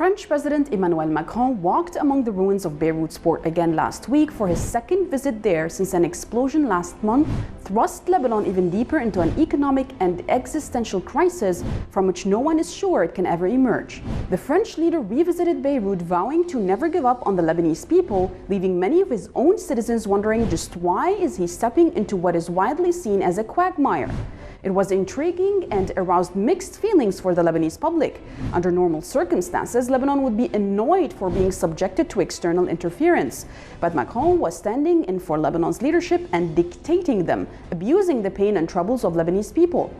French President Emmanuel Macron walked among the ruins of Beirut's port again last week for his second visit there since an explosion last month thrust Lebanon even deeper into an economic and existential crisis from which no one is sure it can ever emerge. The French leader revisited Beirut, vowing to never give up on the Lebanese people, leaving many of his own citizens wondering just why is he stepping into what is widely seen as a quagmire. It was intriguing and aroused mixed feelings for the Lebanese public. Under normal circumstances, Lebanon would be annoyed for being subjected to external interference. But Macron was standing in for Lebanon's leadership and dictating them, abusing the pain and troubles of Lebanese people.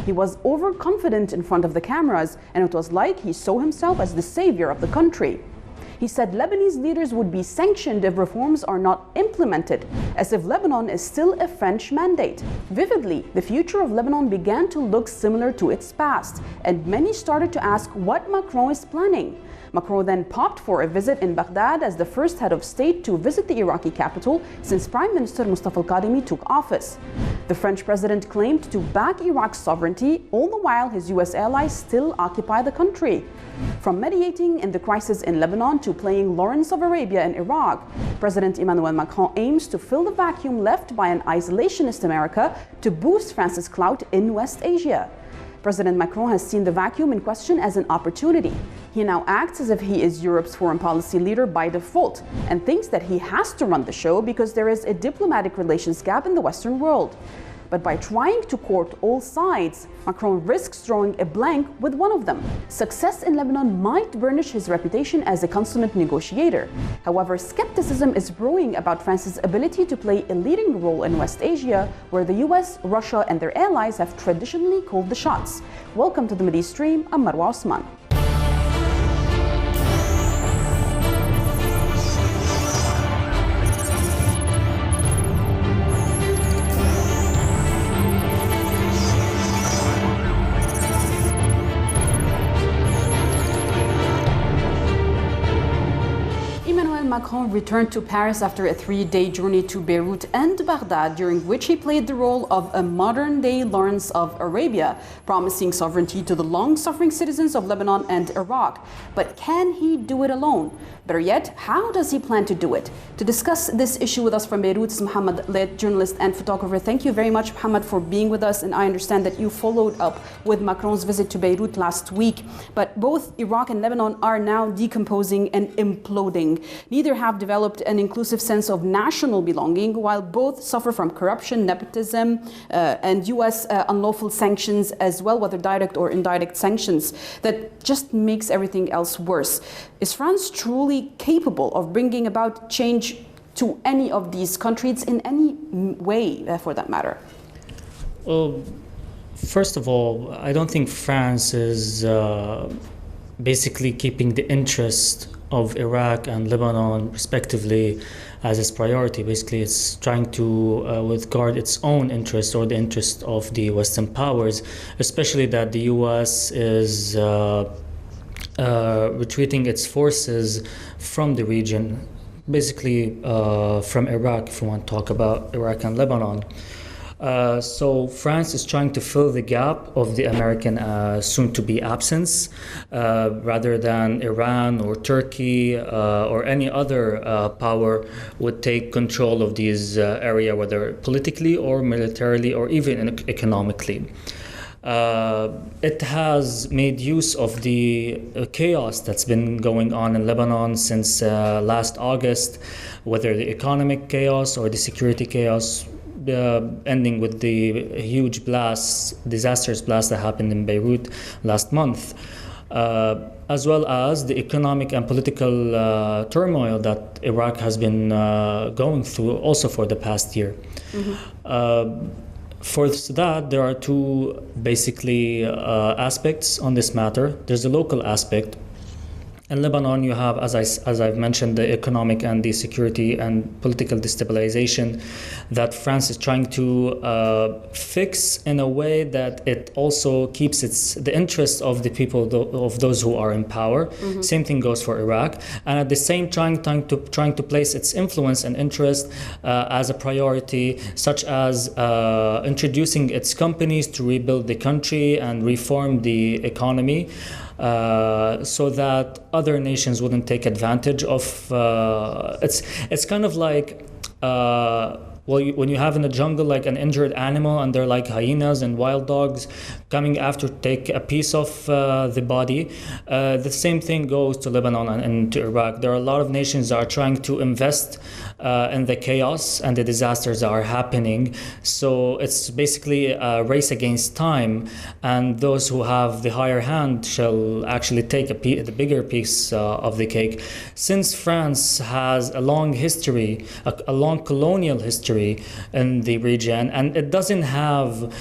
He was overconfident in front of the cameras, and it was like he saw himself as the savior of the country. He said Lebanese leaders would be sanctioned if reforms are not implemented, as if Lebanon is still a French mandate. Vividly, the future of Lebanon began to look similar to its past, and many started to ask what Macron is planning. Macron then popped for a visit in Baghdad as the first head of state to visit the Iraqi capital since Prime Minister Mustafa al-Kadhimi took office. The French president claimed to back Iraq's sovereignty, all the while his US allies still occupy the country. From mediating in the crisis in Lebanon to playing Lawrence of Arabia in Iraq, President Emmanuel Macron aims to fill the vacuum left by an isolationist America to boost France's clout in West Asia. President Macron has seen the vacuum in question as an opportunity. He now acts as if he is Europe's foreign policy leader by default and thinks that he has to run the show because there is a diplomatic relations gap in the Western world. But by trying to court all sides, Macron risks drawing a blank with one of them. Success in Lebanon might burnish his reputation as a consummate negotiator. However, skepticism is brewing about France's ability to play a leading role in West Asia, where the US, Russia, and their allies have traditionally called the shots. Welcome to the Mideastream. I'm Marwa Osman. Macron returned to Paris after a three-day journey to Beirut and Baghdad, during which he played the role of a modern-day Lawrence of Arabia, promising sovereignty to the long-suffering citizens of Lebanon and Iraq. But can he do it alone? Better yet, how does he plan to do it? To discuss this issue with us from Beirut is Mohammed Late, journalist and photographer. Thank you very much, Mohammed, for being with us. And I understand that you followed up with Macron's visit to Beirut last week. But both Iraq and Lebanon are now decomposing and imploding. Neither have developed an inclusive sense of national belonging, while both suffer from corruption, nepotism, and US unlawful sanctions as well, whether direct or indirect sanctions, that just makes everything else worse. Is France truly capable of bringing about change to any of these countries in any way, for that matter? Well, first of all, I don't think France is basically keeping the interest of Iraq and Lebanon respectively as its priority. Basically, it's trying to guard its own interest or the interest of the Western powers, especially that the US is retreating its forces from the region, basically from Iraq, if you want to talk about Iraq and Lebanon. So France is trying to fill the gap of the American soon-to-be absence, rather than Iran or Turkey or any other power would take control of these area, whether politically or militarily or even economically. It has made use of the chaos that's been going on in Lebanon since last August, whether the economic chaos or the security chaos, ending with the huge disastrous blast that happened in Beirut last month, as well as the economic and political turmoil that Iraq has been going through also for the past year. Mm-hmm. For that, there are two basically aspects on this matter. There's the local aspect. In Lebanon, you have, as I've mentioned, the economic and the security and political destabilization that France is trying to fix in a way that it also keeps the interests of the people, of those who are in power. Mm-hmm. Same thing goes for Iraq, and at the same time trying to place its influence and interest as a priority, such as introducing its companies to rebuild the country and reform the economy. so that other nations wouldn't take advantage of. It's kind of like. When you have in the jungle like an injured animal, and they're like hyenas and wild dogs coming after to take a piece of the body, the same thing goes to Lebanon and to Iraq. There are a lot of nations that are trying to invest in the chaos and the disasters that are happening. So it's basically a race against time, and those who have the higher hand shall actually take the bigger piece of the cake. Since France has a long history, a long colonial history in the region, and it doesn't have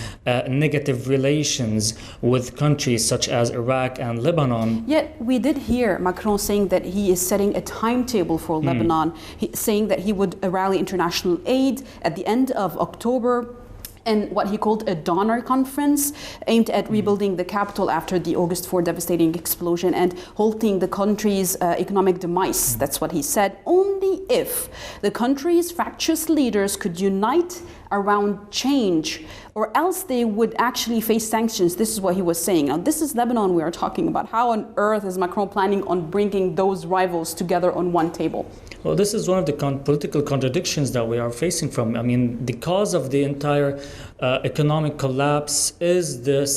negative relations with countries such as Iraq and Lebanon. Yet we did hear Macron saying that he is setting a timetable for Lebanon, saying that he would rally international aid at the end of October, and what he called a donor conference aimed at rebuilding the capital after the August 4 devastating explosion and halting the country's economic demise. That's what he said. Only if the country's fractious leaders could unite around change, or else they would actually face sanctions. This is what he was saying. Now, this is Lebanon we are talking about. How on earth is Macron planning on bringing those rivals together on one table? Well, this is one of the political contradictions that we are facing from. I mean, the cause of the entire economic collapse are the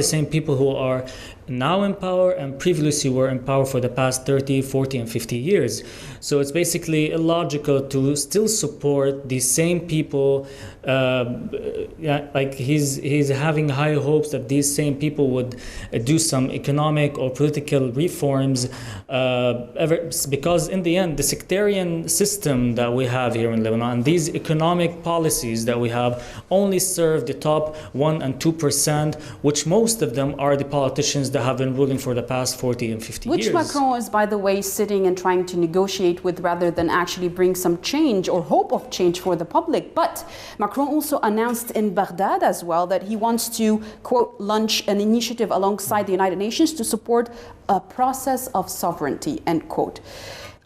same people who are now in power and previously were in power for the past 30, 40, and 50 years. So it's basically illogical to still support these same people. Like he's having high hopes that these same people would do some economic or political reforms, because in the end, the sectarian system that we have here in Lebanon and these economic policies that we have only serve the top 1% and 2%, which most of them are the politicians that have been ruling for the past 40 and 50 years. Which Macron is, by the way, sitting and trying to negotiate with rather than actually bring some change or hope of change for the public. But Macron also announced in Baghdad as well that he wants to, quote, launch an initiative alongside the United Nations to support a process of sovereignty, end quote.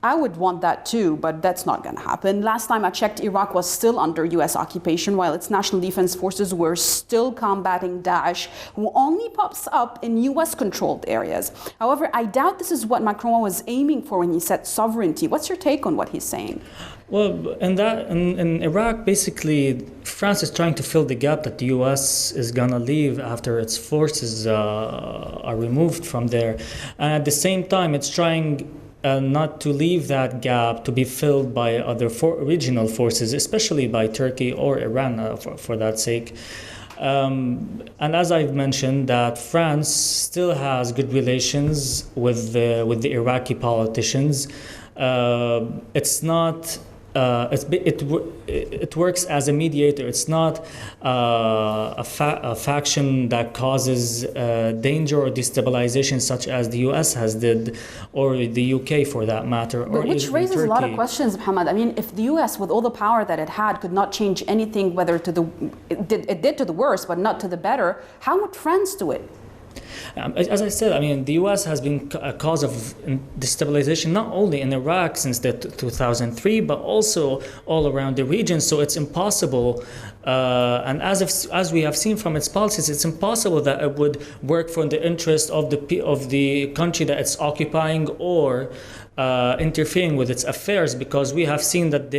I would want that too, but that's not going to happen. Last time I checked, Iraq was still under US occupation, while its national defense forces were still combating Daesh, who only pops up in US-controlled areas. However, I doubt this is what Macron was aiming for when he said sovereignty. What's your take on what he's saying? Well, in Iraq, basically, France is trying to fill the gap that the US is going to leave after its forces are removed from there. And at the same time, it's trying not to leave that gap to be filled by other regional forces, especially by Turkey or Iran, for that sake. And as I've mentioned, that France still has good relations with the Iraqi politicians. It's not. It works as a mediator. It's not a faction that causes danger or destabilization, such as the US has did, or the UK for that matter, or which raises Turkey. A lot of questions, Mohammed. I mean, if the US, with all the power that it had, could not change anything, whether it did to the worse, but not to the better, how would France do it? As I said, I mean, the U.S. has been a cause of destabilization not only in Iraq since 2003, but also all around the region. So it's impossible, and as we have seen from its policies, it's impossible that it would work for the interest of the country that it's occupying or interfering with its affairs, because we have seen that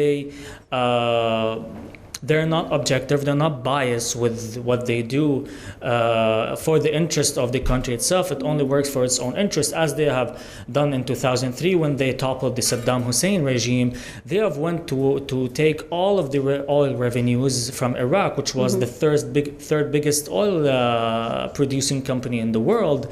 they're not objective, they're not biased with what they do for the interest of the country itself. It only works for its own interest, as they have done in 2003 when they toppled the Saddam Hussein regime. They have went to take all of the oil revenues from Iraq, which was the third biggest oil producing company in the world.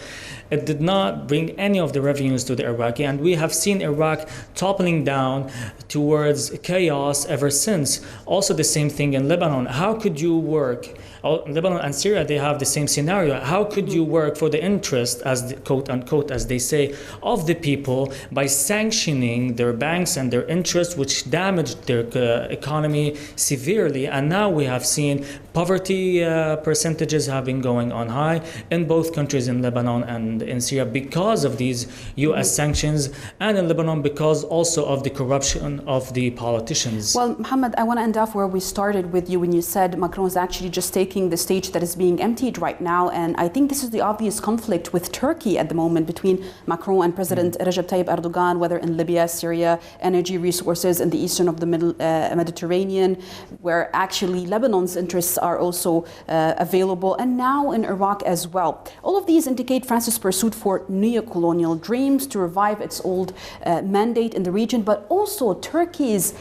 It did not bring any of the revenues to the Iraqi, and we have seen Iraq toppling down towards chaos ever since. Also the same thing in Lebanon. How could you work? Lebanon and Syria, they have the same scenario. How could you work for the interest, as the, quote unquote, as they say, of the people by sanctioning their banks and their interests, which damaged their economy severely? And now we have seen poverty percentages have been going on high in both countries, in Lebanon and in Syria, because of these U.S. sanctions, and in Lebanon because also of the corruption of the politicians. Well, Mohammed, I want to end off where we started with you when you said Macron is actually just taking taking the stage that is being emptied right now. And I think this is the obvious conflict with Turkey at the moment between Macron and President Recep Tayyip Erdogan, whether in Libya, Syria, energy resources in the eastern of the Mediterranean, where actually Lebanon's interests are also available, and now in Iraq as well. All of these indicate France's pursuit for neocolonial dreams to revive its old mandate in the region, but also Turkey's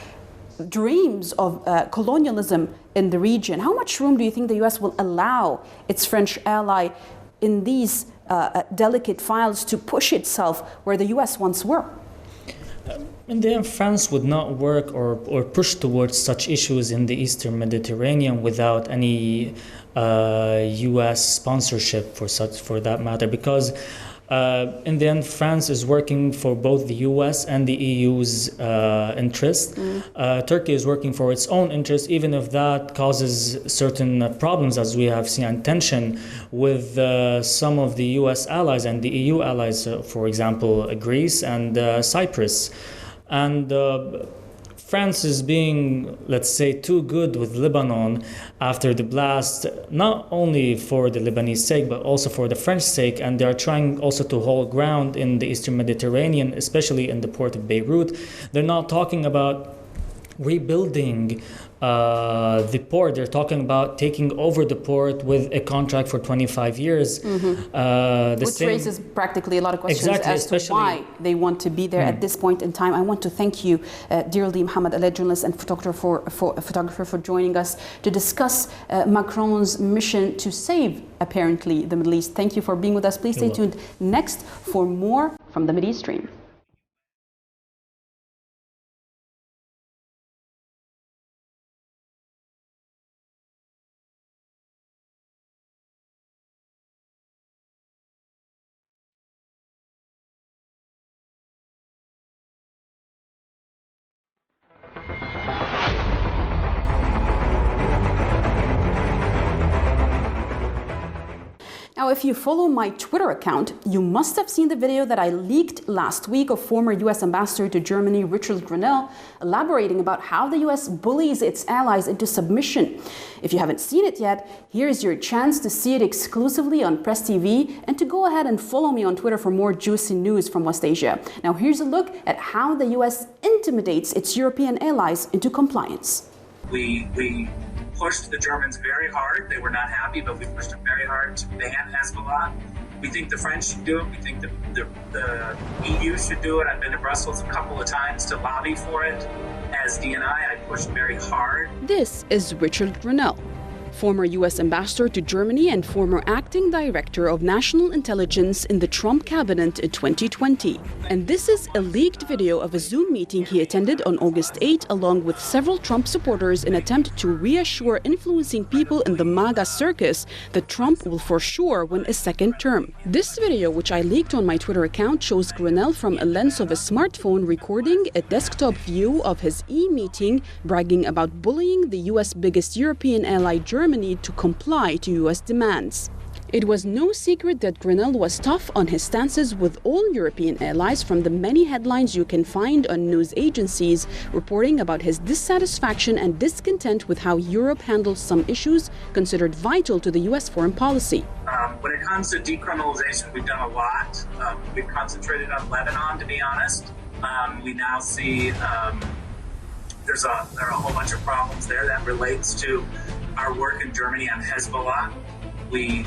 dreams of colonialism in the region. How much room do you think the US will allow its French ally in these delicate files to push itself where the US once were? In the end, France would not work or push towards such issues in the Eastern Mediterranean without any US sponsorship for that matter, because in the end, France is working for both the US and the EU's interest. Turkey is working for its own interest, even if that causes certain problems, as we have seen, and tension with some of the US allies and the EU allies, for example, Greece and Cyprus. And France is being, let's say, too good with Lebanon after the blast, not only for the Lebanese sake, but also for the French sake. And they are trying also to hold ground in the Eastern Mediterranean, especially in the port of Beirut. They're not talking about rebuilding the port. They're talking about taking over the port with a contract for 25 years. Which raises practically a lot of questions as to why they want to be there at this point in time. I want to thank you dearly, Mohamed Aled, journalist and photographer for joining us to discuss Macron's mission to save, apparently, the Middle East. Thank you for being with us. Please stay tuned next for more from the Mideastream. Now, if you follow my Twitter account, you must have seen the video that I leaked last week of former US Ambassador to Germany, Richard Grenell, elaborating about how the US bullies its allies into submission. If you haven't seen it yet, here's your chance to see it exclusively on Press TV and to go ahead and follow me on Twitter for more juicy news from West Asia. Now, here's a look at how the US intimidates its European allies into compliance. We pushed the Germans very hard. They were not happy, but we pushed them very hard to ban Hezbollah. We think the French should do it. We think the EU should do it. I've been to Brussels a couple of times to lobby for it. As DNI, I pushed very hard. This is Richard Grenell, former US Ambassador to Germany and former acting director of national intelligence in the Trump cabinet in 2020. And this is a leaked video of a Zoom meeting he attended on August 8 along with several Trump supporters in an attempt to reassure influencing people in the MAGA circus that Trump will for sure win a second term. This video, which I leaked on my Twitter account, shows Grenell from a lens of a smartphone recording a desktop view of his e-meeting, bragging about bullying the US biggest European ally, Germany, to comply to US demands. It was no secret that Grenell was tough on his stances with all European allies, from the many headlines you can find on news agencies reporting about his dissatisfaction and discontent with how Europe handles some issues considered vital to the US foreign policy. When it comes to decriminalization, we've done a lot. We've concentrated on Lebanon, to be honest. We now see there are a whole bunch of problems there that relates to our work in Germany on Hezbollah. We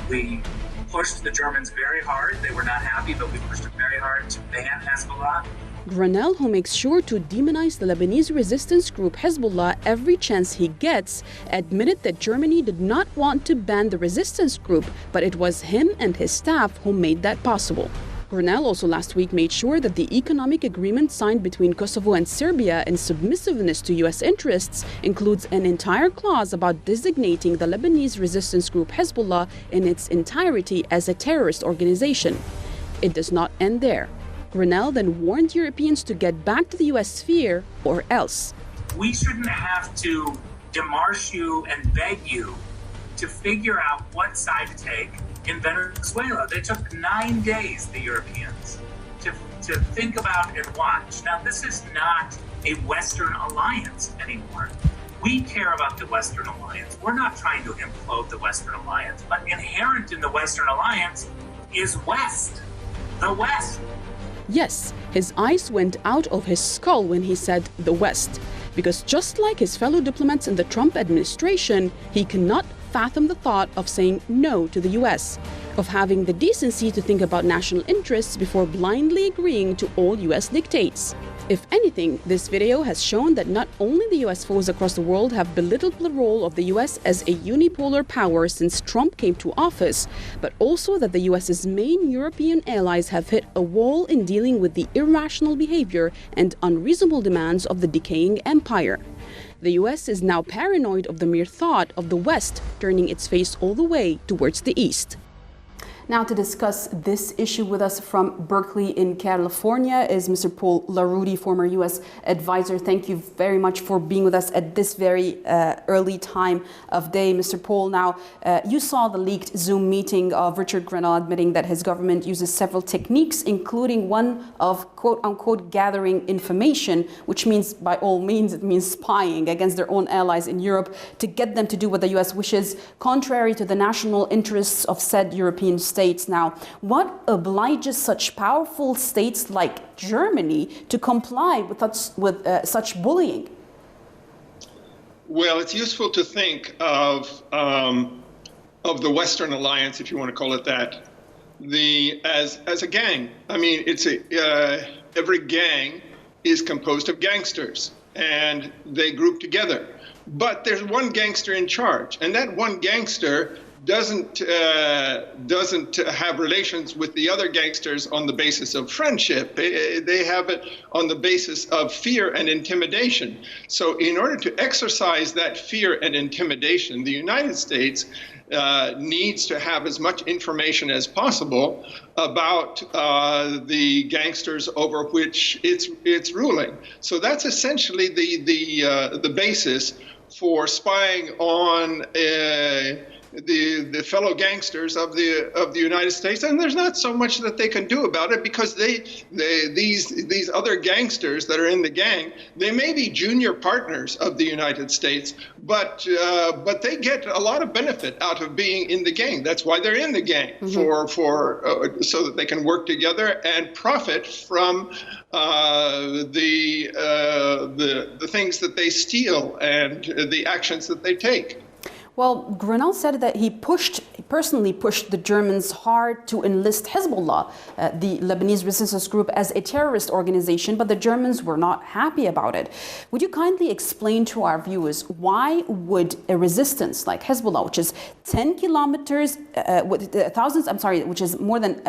pushed the Germans very hard. They were not happy, but we pushed them very hard to ban Hezbollah. Grenell, who makes sure to demonize the Lebanese resistance group Hezbollah every chance he gets, admitted that Germany did not want to ban the resistance group, but it was him and his staff who made that possible. Grenell also last week made sure that the economic agreement signed between Kosovo and Serbia in submissiveness to US interests includes an entire clause about designating the Lebanese resistance group Hezbollah in its entirety as a terrorist organization. It does not end there. Grenell then warned Europeans to get back to the US sphere or else. We shouldn't have to demarche you and beg you to figure out what side to take. In Venezuela, they took 9 days, the Europeans, to think about and watch. Now, this is not a Western alliance anymore. We care about the Western Alliance. We're not trying to implode the Western Alliance, but inherent in the Western Alliance is West, the West. Yes, his eyes went out of his skull when he said the West, because just like his fellow diplomats in the Trump administration, he cannot fathom the thought of saying no to the US, of having the decency to think about national interests before blindly agreeing to all US dictates. If anything, this video has shown that not only the US foes across the world have belittled the role of the US as a unipolar power since Trump came to office, but also that the US's main European allies have hit a wall in dealing with the irrational behavior and unreasonable demands of the decaying empire. The US is now paranoid of the mere thought of the West turning its face all the way towards the East. Now, to discuss this issue with us from Berkeley in California is Mr. Paul LaRudy, former U.S. advisor. Thank you very much for being with us at this very early time of day. Mr. Paul, now, you saw the leaked Zoom meeting of Richard Grenell admitting that his government uses several techniques, including one of quote-unquote gathering information, which means, by all means, it means spying against their own allies in Europe to get them to do what the U.S. wishes, contrary to the national interests of said European states. Now, what obliges such powerful states like Germany to comply with such bullying? Well, it's useful to think of the Western Alliance, if you want to call it that, as a gang. I mean, every gang is composed of gangsters, and they group together. But there's one gangster in charge, and that one gangster doesn't have relations with the other gangsters on the basis of friendship. They have it on the basis of fear and intimidation. So in order to exercise that fear and intimidation, the United States needs to have as much information as possible about the gangsters over which it's ruling. So that's essentially the basis for spying on the fellow gangsters of the United States, and there's not so much that they can do about it, because these other gangsters that are in the gang, they may be junior partners of the United States, but they get a lot of benefit out of being in the gang. That's why they're in the gang, so that they can work together and profit from the things that they steal and the actions that they take. Well, Grenell said that he personally pushed the Germans hard to enlist Hezbollah, the Lebanese resistance group, as a terrorist organization, but the Germans were not happy about it. Would you kindly explain to our viewers why would a resistance like Hezbollah, which is 10 kilometers, which is more than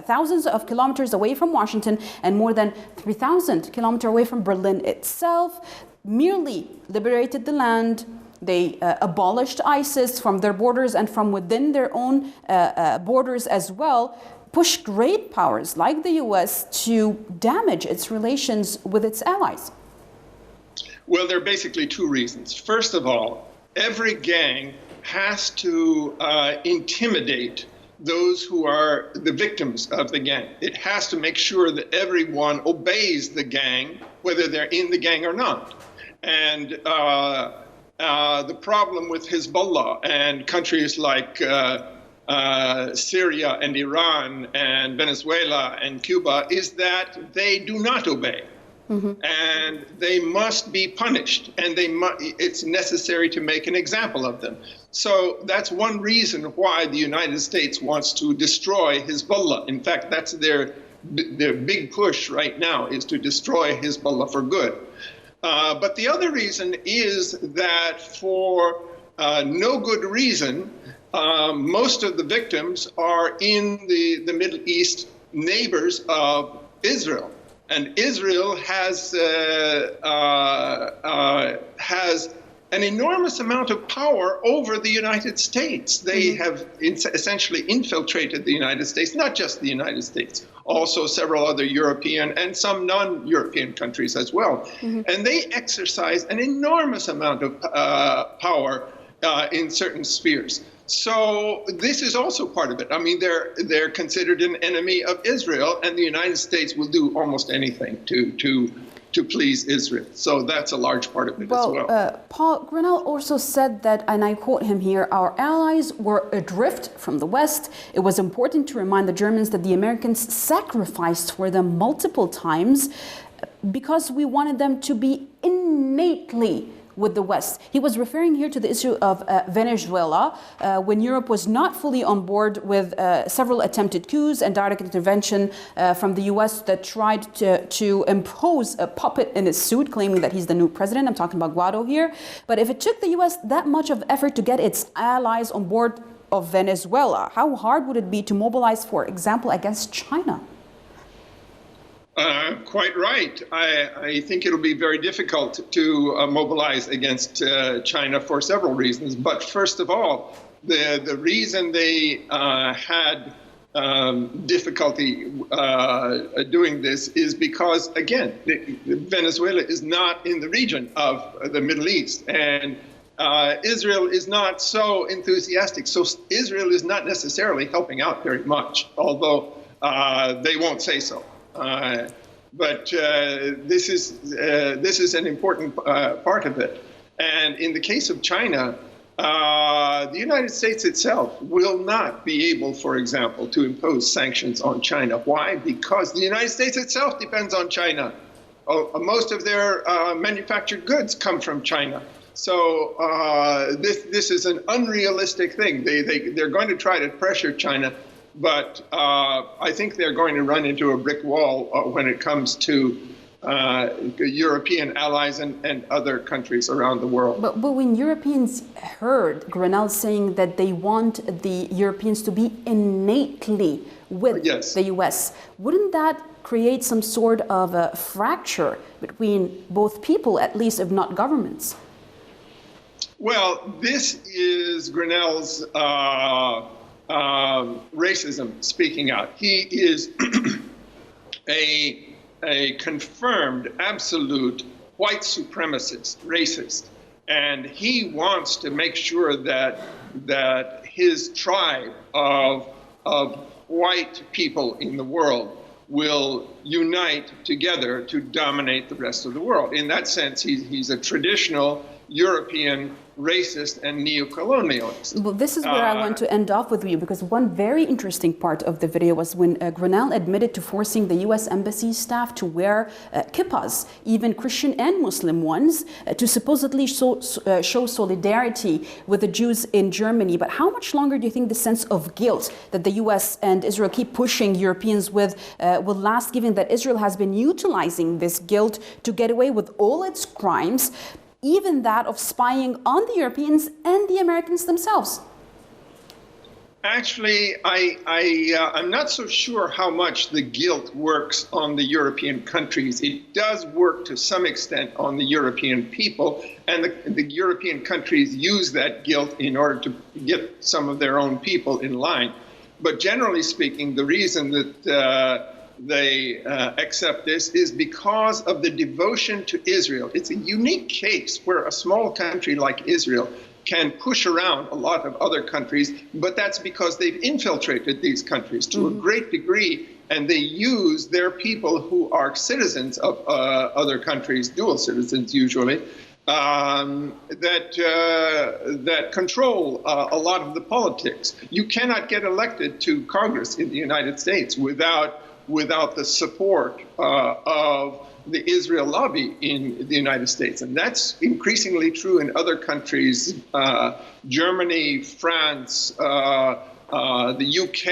thousands of kilometers away from Washington and more than 3,000 kilometers away from Berlin itself, merely liberated the land? They abolished ISIS from their borders and from within their own borders as well, pushed great powers like the US to damage its relations with its allies? Well, there are basically two reasons. First of all, every gang has to intimidate those who are the victims of the gang. It has to make sure that everyone obeys the gang, whether they're in the gang or not. And the problem with Hezbollah and countries like Syria and Iran and Venezuela and Cuba is that they do not obey. And they must be punished, and it's necessary to make an example of them. So that's one reason why the United States wants to destroy Hezbollah. In fact, that's their big push right now, is to destroy Hezbollah for good. But the other reason is that for no good reason, most of the victims are in the Middle East neighbors of Israel. And Israel has an enormous amount of power over the United States. They have essentially infiltrated the United States, not just the United States, also several other European and some non-European countries as well. And they exercise an enormous amount of power in certain spheres. So this is also part of it. I mean, they're considered an enemy of Israel, and the United States will do almost anything to to please Israel. So that's a large part of it as well. Paul, Grinnell also said that, and I quote him here, our allies were adrift from the West. It was important to remind the Germans that the Americans sacrificed for them multiple times because we wanted them to be innately with the West. He was referring here to the issue of Venezuela, when Europe was not fully on board with several attempted coups and direct intervention from the US that tried to impose a puppet in his suit, claiming that he's the new president. I'm talking about Guaido here. But if it took the US that much of effort to get its allies on board of Venezuela, how hard would it be to mobilize, for example, against China? Quite right. I think it'll be very difficult to mobilize against China for several reasons. But first of all, the reason they had difficulty doing this is because, again, Venezuela is not in the region of the Middle East. And Israel is not so enthusiastic. So Israel is not necessarily helping out very much, although they won't say so. But this is an important part of it. And in the case of China, the United States itself will not be able, for example, to impose sanctions on China. Why? Because the United States itself depends on China. Most of their manufactured goods come from China. So this is an unrealistic thing. They're going to try to pressure China. But I think they're going to run into a brick wall when it comes to European allies and other countries around the world. But when Europeans heard Grinnell saying that they want the Europeans to be innately with the US, wouldn't that create some sort of a fracture between both people, at least, if not governments? Well, this is Grinnell's racism speaking out. He is a confirmed, absolute white supremacist, racist, and he wants to make sure that his tribe of white people in the world will unite together to dominate the rest of the world. In that sense, he's a traditional European racist and neocolonialist. Well, this is where I want to end off with you, because one very interesting part of the video was when Grinnell admitted to forcing the U.S. Embassy staff to wear kippas, even Christian and Muslim ones, to supposedly show solidarity with the Jews in Germany. But how much longer do you think the sense of guilt that the U.S. and Israel keep pushing Europeans with will last, given that Israel has been utilizing this guilt to get away with all its crimes, even that of spying on the Europeans and the Americans themselves? Actually, I'm not so sure how much the guilt works on the European countries. It does work to some extent on the European people, and the European countries use that guilt in order to get some of their own people in line. But generally speaking, the reason that they accept this is because of the devotion to Israel. It's a unique case where a small country like Israel can push around a lot of other countries, but that's because they've infiltrated these countries to a great degree, and they use their people who are citizens of other countries, dual citizens usually, that control a lot of the politics. You cannot get elected to Congress in the United States without the support of the Israel lobby in the United States. And that's increasingly true in other countries, Germany, France, the UK,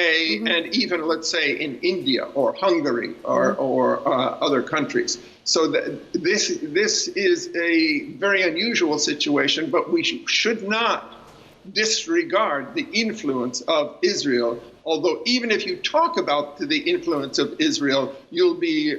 and even, let's say, in India or Hungary or other countries. So this is a very unusual situation, but we should not disregard the influence of Israel. Although even if you talk about the influence of Israel, you'll be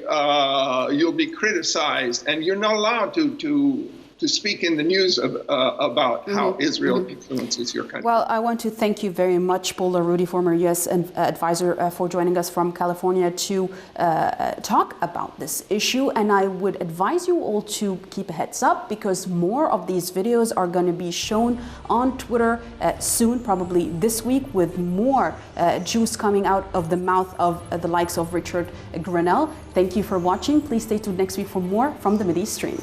criticized, and you're not allowed to to speak in the news about how Israel influences your country. Well, I want to thank you very much, Paul Rudy, former U.S. advisor, for joining us from California to talk about this issue. And I would advise you all to keep a heads up, because more of these videos are going to be shown on Twitter soon, probably this week, with more juice coming out of the mouth of the likes of Richard Grenell. Thank you for watching. Please stay tuned next week for more from the Mideastream.